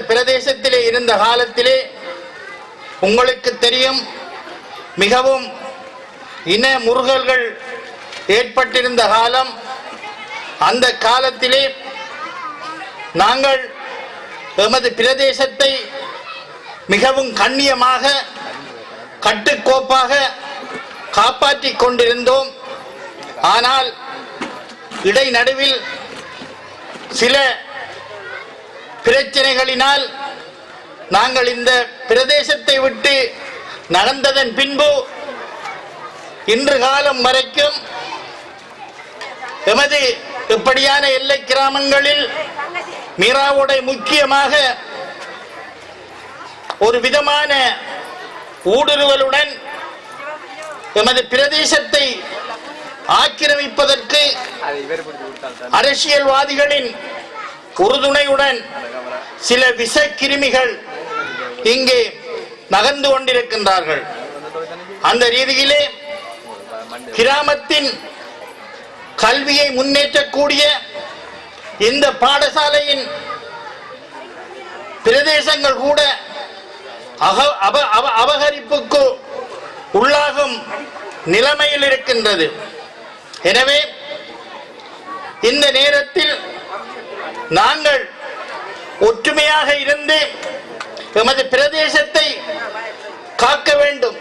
பிரதேசத்திலே இருந்த காலத்திலே உங்களுக்கு தெரியும், மிகவும் இன முறுகல்கள் ஏற்பட்டிருந்த காலம். அந்த காலத்திலே நாங்கள் எமது பிரதேசத்தை மிகவும் கண்ணியமாக கட்டுக்கோப்பாக காப்பாற்றிக் கொண்டிருந்தோம். ஆனால் இடைநடுவில் சில பிரச்சனைகளினால் நாங்கள் இந்த பிரதேசத்தை விட்டு நகர்ந்ததன் பின்பு இன்று காலம் வரைக்கும் எமது இப்படியான எல்லை கிராமங்களில் மீராவோடை முக்கியமாக ஒரு விதமான ஊடுருவலுடன் எமது பிரதேசத்தை ஆக்கிரமிப்பதற்கு அரசியல்வாதிகளின் உறுதுணையுடன் சில விஷ கிருமிகள் இங்கே நகர்ந்து கொண்டிருக்கின்றார்கள். அந்த ரீதியிலே கிராமத்தின் கல்வியை முன்னேற்றக்கூடிய இந்த பாடசாலையின் பிரதேசங்கள் கூட அபகரிப்புக்கு உள்ளாகும் நிலைமையில் இருக்கின்றது. எனவே இந்த நேரத்தில் நாங்கள் ஒற்றுமையாக இருந்து எமது பிரதேசத்தை காக்க வேண்டும்.